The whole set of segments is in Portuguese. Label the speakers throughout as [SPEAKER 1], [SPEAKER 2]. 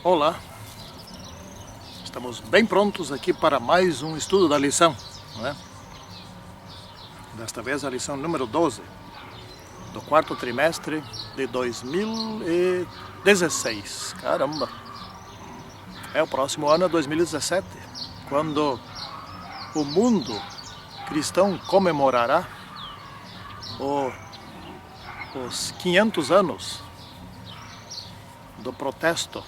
[SPEAKER 1] Olá, estamos bem prontos aqui para mais um estudo da lição, não é? Desta vez a lição número 12, do quarto trimestre de 2016. Caramba! É o próximo ano, 2017, quando o mundo cristão comemorará os 500 anos do protesto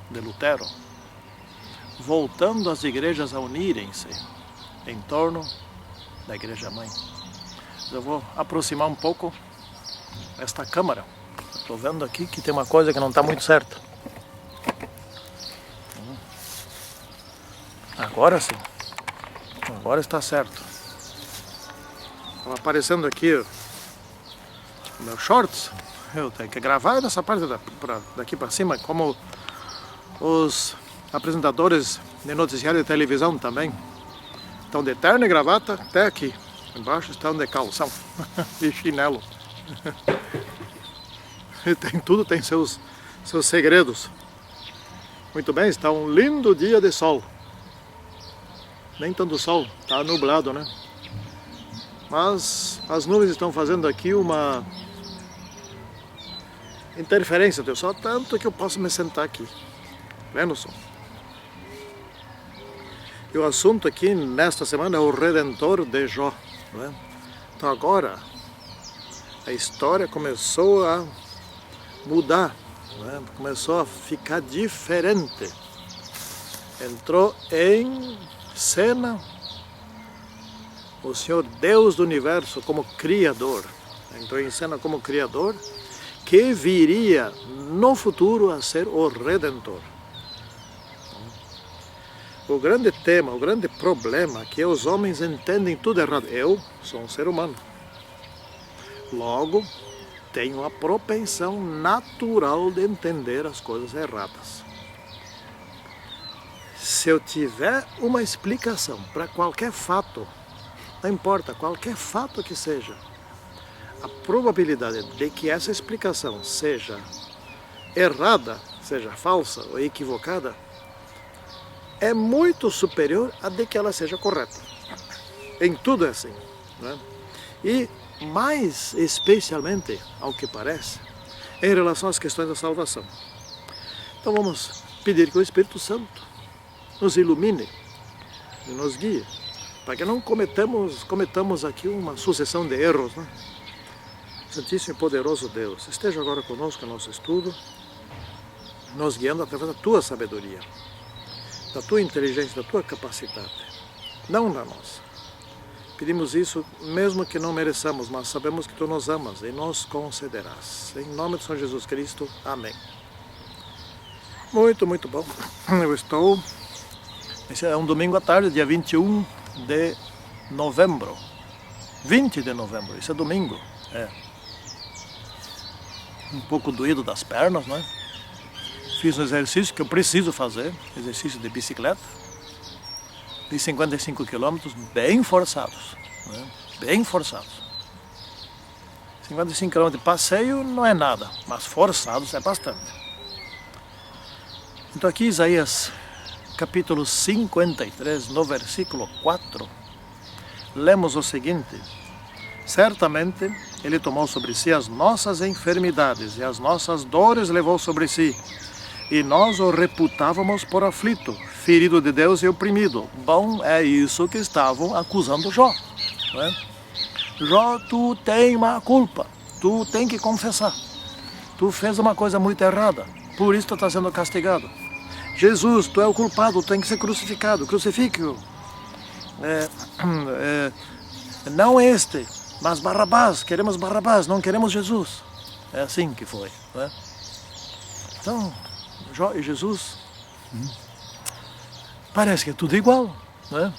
[SPEAKER 1] de Lutero, voltando as igrejas a unirem-se em torno da Igreja Mãe. Eu vou aproximar um pouco esta câmera. Estou vendo aqui que tem uma coisa que não está muito certa. Agora sim. Agora está certo. Estava aparecendo aqui o meu shorts. Eu tenho que gravar dessa parte daqui para cima, como os apresentadores de noticiário de televisão também. Estão de terno e gravata até aqui. Embaixo estão de calção e chinelo. E tudo tem seus segredos. Muito bem, está um lindo dia de sol. Nem tanto sol, está nublado, né? Mas as nuvens estão fazendo aqui uma interferência do sol, tanto que eu posso me sentar aqui, vendo só. E o assunto aqui nesta semana é o Redentor de Jó, não é? Então agora a história começou a mudar, não é? Começou a ficar diferente. Entrou em cena o Senhor Deus do Universo como Criador. Entrou em cena como Criador, que viria no futuro a ser o Redentor. O grande tema, o grande problema é que os homens entendem tudo errado. Eu sou um ser humano. Logo, tenho a propensão natural de entender as coisas erradas. Se eu tiver uma explicação para qualquer fato, não importa, qualquer fato que seja, a probabilidade de que essa explicação seja errada, seja falsa ou equivocada, é muito superior a de que ela seja correta. Em tudo é assim, né? E mais especialmente, ao que parece, em relação às questões da salvação. Então vamos pedir que o Espírito Santo nos ilumine e nos guie, para que não cometamos aqui uma sucessão de erros, né? Santíssimo e poderoso Deus, esteja agora conosco no nosso estudo, nos guiando através da Tua sabedoria, da Tua inteligência, da Tua capacidade, não da nossa. Pedimos isso mesmo que não mereçamos, mas sabemos que Tu nos amas e nos concederás. Em nome do Senhor Jesus Cristo, amém. Muito, muito bom. Esse é um domingo à tarde, dia 21 de novembro. 20 de novembro, isso é domingo. É. Um pouco doído das pernas, né? Fiz um exercício que eu preciso fazer, exercício de bicicleta, de 55 quilômetros, bem forçados, né? Bem forçados. 55 quilômetros de passeio não é nada, mas forçados é bastante. Então aqui Isaías, capítulo 53, no versículo 4, lemos o seguinte: certamente Ele tomou sobre si as nossas enfermidades e as nossas dores levou sobre si, e nós o reputávamos por aflito, ferido de Deus e oprimido. Bom, é isso que estavam acusando Jó, não é? Jó, tu tem uma culpa, tu tem que confessar, tu fez uma coisa muito errada, por isso tu está sendo castigado. Jesus, tu é o culpado, tu tem que ser crucificado, crucifique-o. Não este, mas Barrabás, queremos Barrabás, não queremos Jesus. É assim que foi, não é? Então, Jó e Jesus, parece que é tudo igual, não é?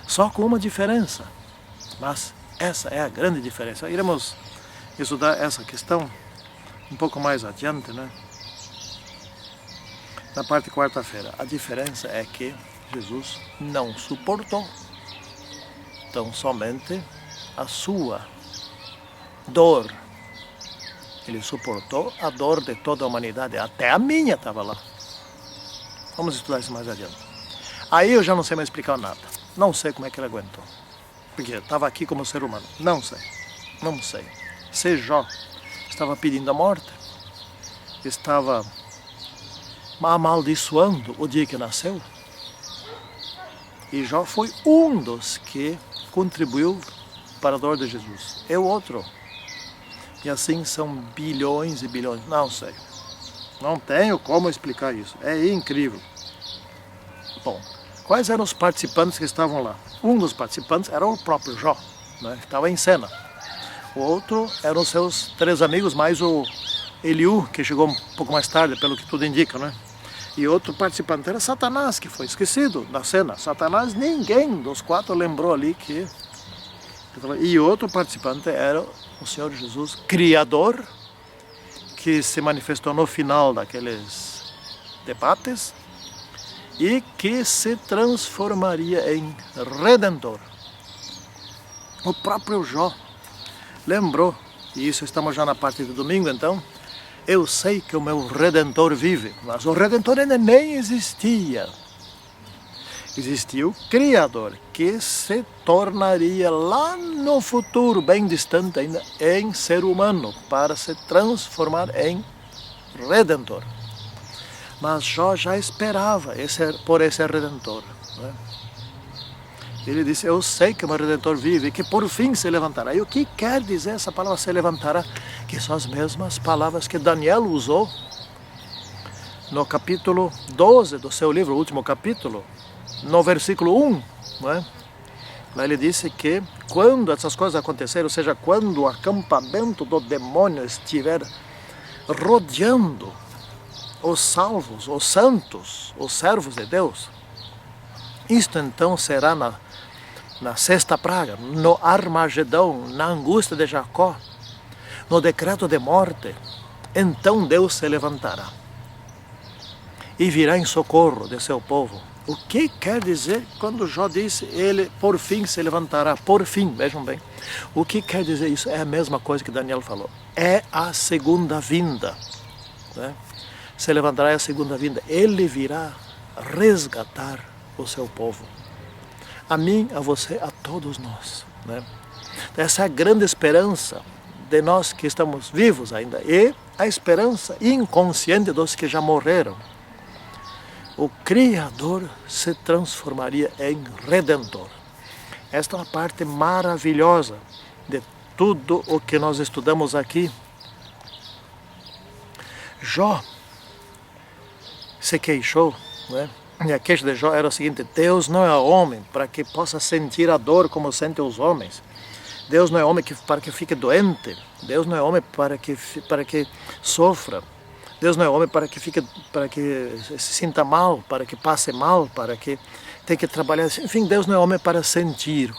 [SPEAKER 1] Só com uma diferença, mas essa é a grande diferença. Iremos estudar essa questão um pouco mais adiante, né? Na parte de quarta-feira. A diferença é que Jesus não suportou tão somente a sua dor Ele suportou a dor de toda a humanidade, até a minha estava lá. Vamos estudar isso mais adiante. Aí eu já não sei mais explicar nada. Não sei como é que ele aguentou. Porque estava aqui como ser humano. Não sei. Não sei. Se Jó estava pedindo a morte, estava amaldiçoando o dia que nasceu. E Jó foi um dos que contribuiu para a dor de Jesus. É o outro. E assim são bilhões e bilhões. Não sei. Não tenho como explicar isso. É incrível. Bom, quais eram os participantes que estavam lá? Um dos participantes era o próprio Jó, né, que estava em cena. O outro eram os seus 3 amigos, mais o Eliú, que chegou um pouco mais tarde, pelo que tudo indica, né? E outro participante era Satanás, que foi esquecido da cena. Satanás, ninguém dos 4 lembrou ali que... E outro participante era o Senhor Jesus, Criador, que se manifestou no final daqueles debates e que se transformaria em Redentor. O próprio Jó lembrou, e isso estamos já na parte do domingo então, eu sei que o meu Redentor vive, mas o Redentor ainda nem existia. Existia o Criador, que se tornaria lá no futuro, bem distante ainda, em ser humano, para se transformar em Redentor. Mas Jó já esperava por esse Redentor, né? Ele disse, eu sei que o meu Redentor vive e que por fim se levantará. E o que quer dizer essa palavra se levantará? Que são as mesmas palavras que Daniel usou no capítulo 12 do seu livro, o último capítulo, no versículo 1, né? Lá ele disse que quando essas coisas acontecerem, ou seja, quando o acampamento do demônio estiver rodeando os salvos, os santos, os servos de Deus, isto então será na sexta praga, no Armagedão, na angústia de Jacó, no decreto de morte, então Deus se levantará e virá em socorro de seu povo. O que quer dizer quando Jó disse, ele por fim se levantará? Por fim, vejam bem. O que quer dizer isso? É a mesma coisa que Daniel falou. É a segunda vinda, né? Se levantará é a segunda vinda. Ele virá resgatar o seu povo. A mim, a você, a todos nós, né? Essa é a grande esperança de nós que estamos vivos ainda. E a esperança inconsciente dos que já morreram. O Criador se transformaria em Redentor. Esta é a parte maravilhosa de tudo o que nós estudamos aqui. Jó se queixou, né? E a queixa de Jó era o seguinte, Deus não é homem para que possa sentir a dor como sentem os homens. Deus não é homem para que fique doente. Deus não é homem para que sofra. Deus não é homem para que se sinta mal, para que passe mal, para que tenha que trabalhar. Enfim, Deus não é homem para sentir,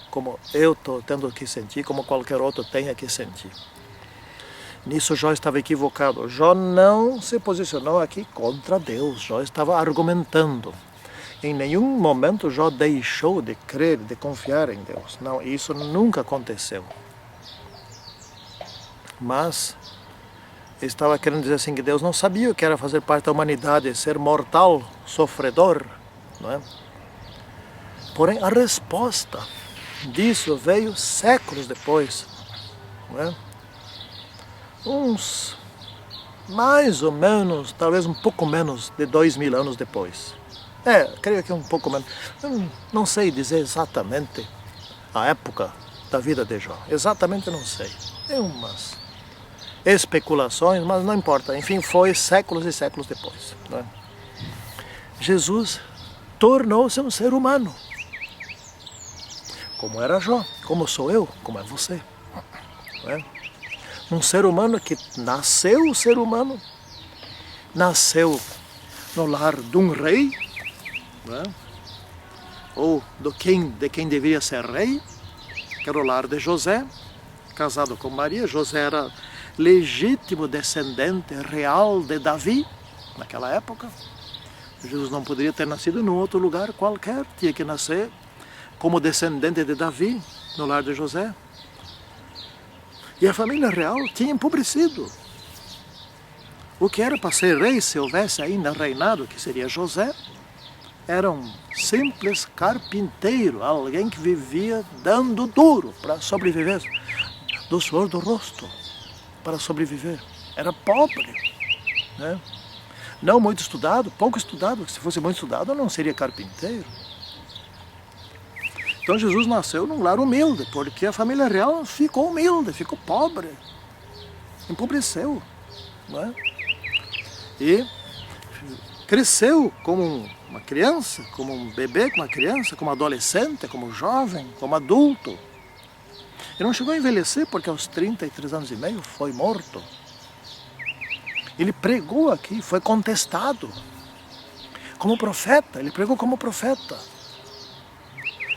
[SPEAKER 1] como eu estou tendo que sentir, como qualquer outro tenha que sentir. Nisso Jó estava equivocado. Jó não se posicionou aqui contra Deus. Jó estava argumentando. Em nenhum momento Jó deixou de crer, de confiar em Deus. Não, isso nunca aconteceu. Mas estava querendo dizer assim que Deus não sabia o que era fazer parte da humanidade, ser mortal, sofredor, não é? Porém, a resposta disso veio séculos depois, não é? Uns mais ou menos, talvez um pouco menos de 2000 anos depois. Creio que um pouco menos. Não sei dizer exatamente a época da vida de Jó. Exatamente não sei. Tem umas especulações, mas não importa. Enfim, foi séculos e séculos depois, né? Jesus tornou-se um ser humano. Como era Jó, como sou eu, como é você, né? Um ser humano que nasceu ser humano, nasceu no lar de um rei, né? Ou de quem deveria ser rei, que era o lar de José, casado com Maria. José era legítimo descendente real de Davi, naquela época. Jesus não poderia ter nascido em outro lugar qualquer, tinha que nascer como descendente de Davi, no lar de José. E a família real tinha empobrecido. O que era para ser rei, se houvesse ainda reinado, que seria José, era um simples carpinteiro, alguém que vivia dando duro para sobreviver, do suor do rosto, para sobreviver. Era pobre, né? Não muito estudado, pouco estudado. Se fosse muito estudado, não seria carpinteiro. Então Jesus nasceu num lar humilde, porque a família real ficou humilde, ficou pobre, empobreceu, né? E cresceu como uma criança, como um bebê, como uma criança, como adolescente, como jovem, como adulto. E não chegou a envelhecer porque aos 33 anos e meio foi morto. Ele pregou aqui, foi contestado como profeta, ele pregou como profeta.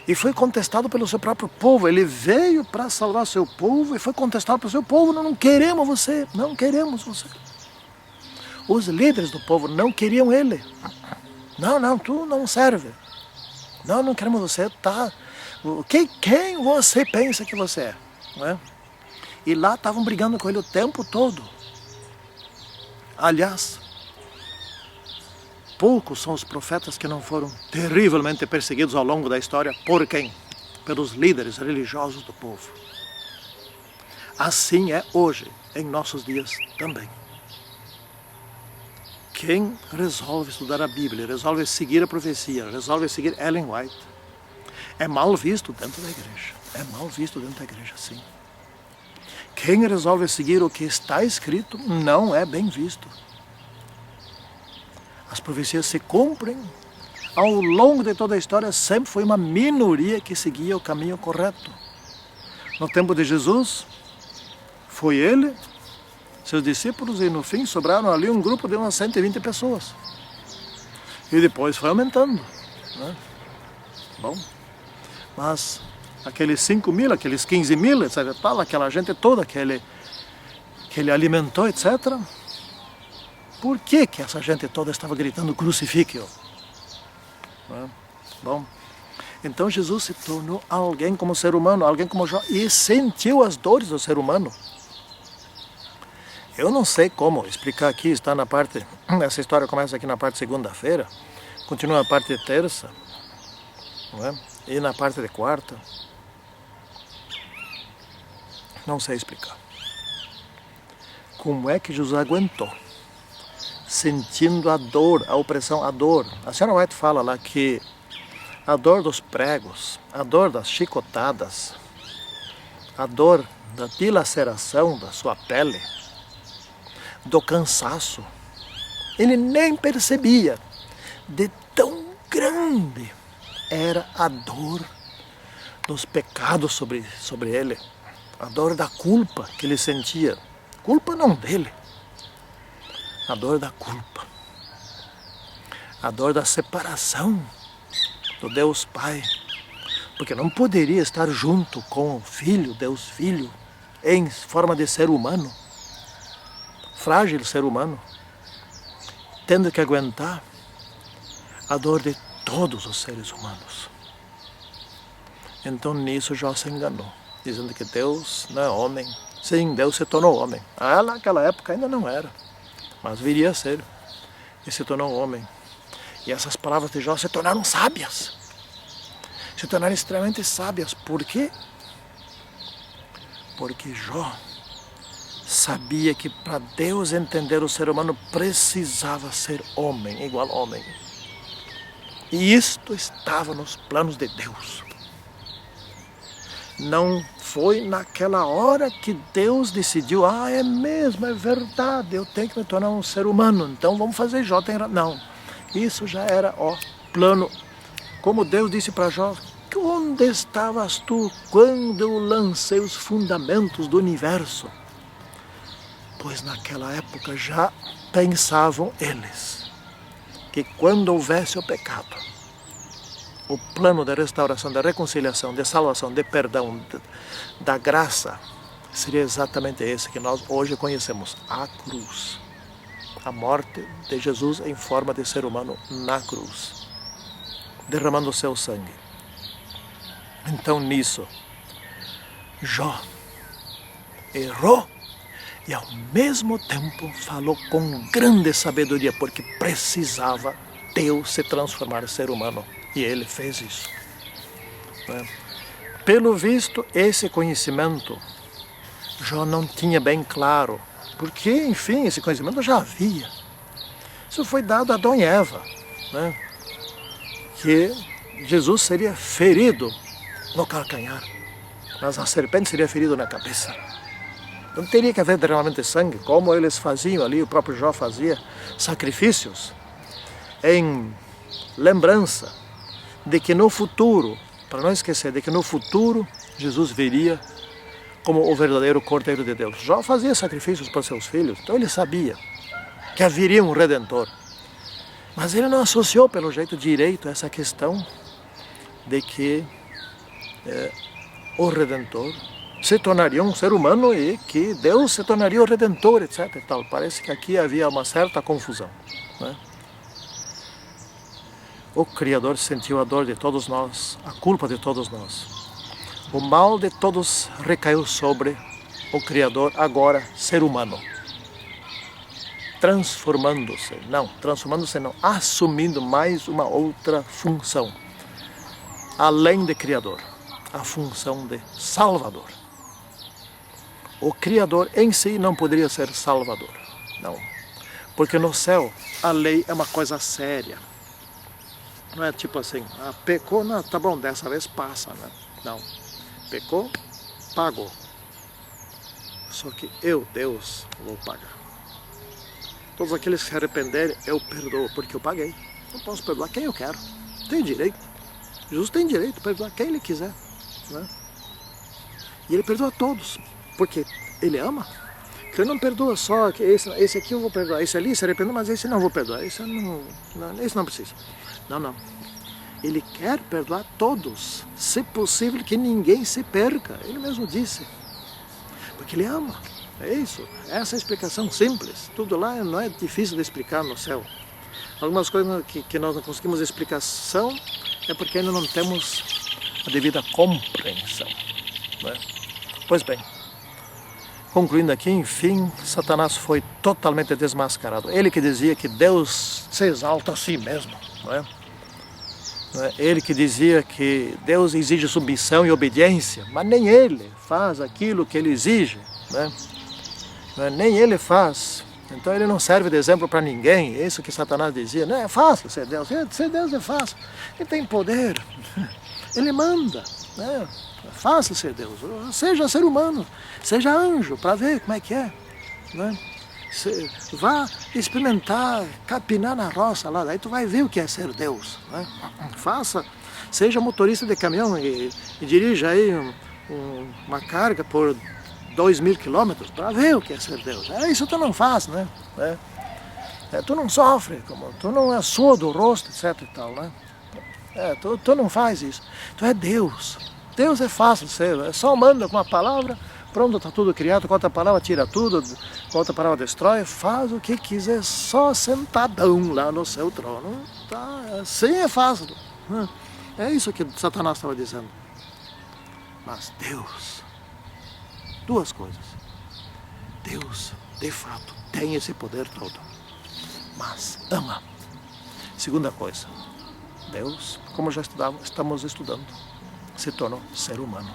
[SPEAKER 1] E foi contestado pelo seu próprio povo. Ele veio para salvar seu povo e foi contestado pelo seu povo. Não queremos você, não queremos você. Os líderes do povo não queriam ele. Não, tu não serve. Não queremos você, tá? Quem você pensa que você é? Não é? E lá estavam brigando com ele o tempo todo. Aliás, poucos são os profetas que não foram terrivelmente perseguidos ao longo da história. Por quem? Pelos líderes religiosos do povo. Assim é hoje, em nossos dias também. Quem resolve estudar a Bíblia, resolve seguir a profecia, resolve seguir Ellen White, é mal visto dentro da igreja. É mal visto dentro da igreja, sim. Quem resolve seguir o que está escrito não é bem visto. As profecias se cumprem. Ao longo de toda a história sempre foi uma minoria que seguia o caminho correto. No tempo de Jesus, foi ele, seus discípulos, e no fim sobraram ali um grupo de umas 120 pessoas. E depois foi aumentando, né? Bom, mas aqueles 5.000, aqueles 15.000, etc., tal, aquela gente toda que ele alimentou, etc., por que essa gente toda estava gritando crucifique-o? Bom, então Jesus se tornou alguém como ser humano, alguém como Jó, e sentiu as dores do ser humano. Eu não sei como explicar aqui, está na parte, essa história começa aqui na parte de segunda-feira, continua na parte de terça, não é? E na parte de quarta. Não sei explicar. Como é que Jesus aguentou? Sentindo a dor, a opressão, a dor. A senhora White fala lá que a dor dos pregos, a dor das chicotadas, a dor da dilaceração da sua pele, do cansaço, ele nem percebia de tão grande era a dor dos pecados sobre ele, a dor da culpa que ele sentia. Culpa não dele, a dor da culpa, a dor da separação do Deus Pai, porque não poderia estar junto com o Filho, Deus Filho, em forma de ser humano, frágil ser humano, tendo que aguentar a dor de todos os seres humanos. Então nisso Jó se enganou, dizendo que Deus não é homem. Sim, Deus se tornou homem. Naquela época ainda não era, mas viria a ser. E se tornou homem. E essas palavras de Jó se tornaram sábias. Se tornaram extremamente sábias. Por quê? Porque Jó sabia que para Deus entender o ser humano precisava ser homem, igual homem. E isto estava nos planos de Deus. Não foi naquela hora que Deus decidiu, é mesmo, é verdade, eu tenho que me tornar um ser humano, então vamos fazer Jó. Não, isso já era plano. Como Deus disse para Jó, onde estavas tu quando eu lancei os fundamentos do universo? Pois naquela época já pensavam eles que quando houvesse o pecado, o plano de restauração, de reconciliação, de salvação, de perdão, da graça, seria exatamente esse que nós hoje conhecemos, a cruz. A morte de Jesus em forma de ser humano na cruz, derramando o seu sangue. Então nisso, Jó errou e ao mesmo tempo falou com grande sabedoria, porque precisava Deus se transformar em ser humano, e ele fez isso. Pelo visto, esse conhecimento já não tinha bem claro, porque, enfim, esse conhecimento já havia. Isso foi dado a Adão e Eva, que Jesus seria ferido no calcanhar, mas a serpente seria ferida na cabeça. Não teria que haver derramamento de sangue, como eles faziam ali, o próprio Jó fazia sacrifícios em lembrança de que no futuro, para não esquecer, de que no futuro Jesus viria como o verdadeiro Cordeiro de Deus. Jó fazia sacrifícios para seus filhos, então ele sabia que haveria um Redentor. Mas ele não associou, pelo jeito, direito essa questão de que o Redentor se tornaria um ser humano e que Deus se tornaria o Redentor, etc. E tal. Parece que aqui havia uma certa confusão. O Criador sentiu a dor de todos nós, a culpa de todos nós. O mal de todos recaiu sobre o Criador, agora ser humano. Transformando-se não, assumindo mais uma outra função, além de Criador, a função de Salvador. O Criador em si não poderia ser Salvador, não, porque no céu a lei é uma coisa séria. Não é tipo assim, pecou, não, tá bom, dessa vez passa, né? Não, pecou, pagou. Só que eu, Deus, vou pagar. Todos aqueles que se arrependerem, eu perdoo, porque eu paguei. Eu posso perdoar quem eu quero. Tenho direito. Jesus tem direito de perdoar quem ele quiser. E ele perdoa todos, porque ele ama. Ele não perdoa só que esse aqui eu vou perdoar, esse ali se arrependeu, mas esse não vou perdoar, esse não precisa. Não. Ele quer perdoar todos, se possível que ninguém se perca. Ele mesmo disse. Porque ele ama. É isso. Essa é a explicação simples. Tudo lá não é difícil de explicar no céu. Algumas coisas que nós não conseguimos explicação é porque ainda não temos a devida compreensão. Pois bem, concluindo aqui, enfim, Satanás foi totalmente desmascarado. Ele que dizia que Deus se exalta a si mesmo. Ele que dizia que Deus exige submissão e obediência, mas nem ele faz aquilo que ele exige. Nem ele faz. Então ele não serve de exemplo para ninguém. É isso que Satanás dizia. Não é fácil ser Deus. Ser Deus é fácil. Ele tem poder. Ele manda. É fácil ser Deus. Seja ser humano. Seja anjo para ver como é que é. Vá experimentar, capinar na roça lá. Daí tu vai ver o que é ser Deus. Seja motorista de caminhão e dirija aí uma carga por 2.000 quilômetros para ver o que é ser Deus. Isso tu não faz, tu não sofre, tu não é surdo o rosto, etc e tal, tu não faz isso. Tu é Deus. Deus é fácil de ser, só manda com uma palavra, pronto, está tudo criado, com outra palavra tira tudo, com outra palavra destrói, faz o que quiser, só sentadão lá no seu trono. Assim é fácil. É isso que Satanás estava dizendo. Mas Deus, duas coisas. Deus, de fato, tem esse poder todo, mas ama. Segunda coisa, Deus, como já estamos estudando, se tornou ser humano.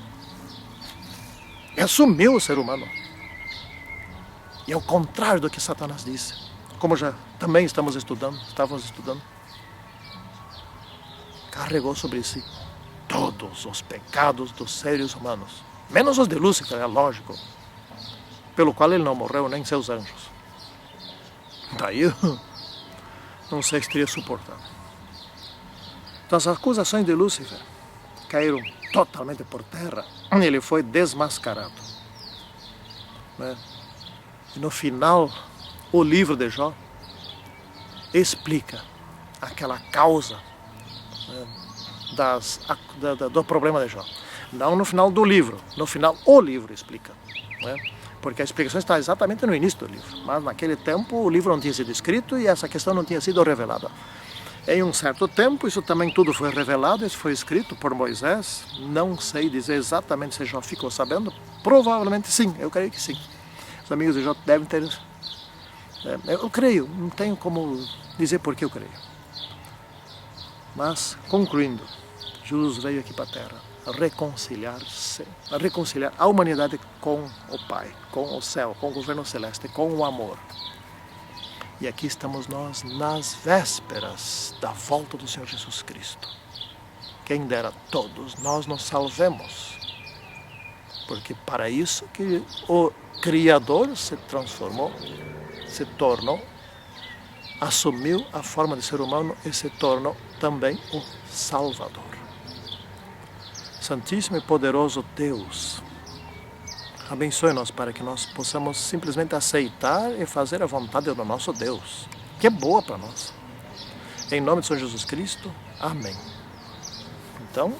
[SPEAKER 1] E assumiu o ser humano. E ao contrário do que Satanás disse, como já também estávamos estudando, carregou sobre si todos os pecados dos seres humanos, menos os de Lúcifer, é lógico, pelo qual ele não morreu, nem seus anjos. Daí eu não sei se teria suportado. Então as acusações de Lúcifer caíram totalmente por terra. Ele foi desmascarado. E no final, o livro de Jó explica aquela causa do problema de Jó. Não no final do livro, no final o livro explica. Porque a explicação está exatamente no início do livro. Mas naquele tempo o livro não tinha sido escrito e essa questão não tinha sido revelada. Em um certo tempo, isso também tudo foi revelado, isso foi escrito por Moisés. Não sei dizer exatamente se Jó ficou sabendo. Provavelmente sim, eu creio que sim. Os amigos de Jó devem ter... eu creio, não tenho como dizer por que eu creio. Mas, concluindo, Jesus veio aqui para a Terra a reconciliar-se, a reconciliar a humanidade com o Pai, com o céu, com o governo celeste, com o amor. E aqui estamos nós nas vésperas da volta do Senhor Jesus Cristo. Quem dera todos nós nos salvemos. Porque para isso que o Criador se transformou, se tornou, assumiu a forma de ser humano e se tornou também o Salvador. Santíssimo e poderoso Deus, abençoe-nos para que nós possamos simplesmente aceitar e fazer a vontade do nosso Deus, que é boa para nós. Em nome de Senhor Jesus Cristo, amém. Então,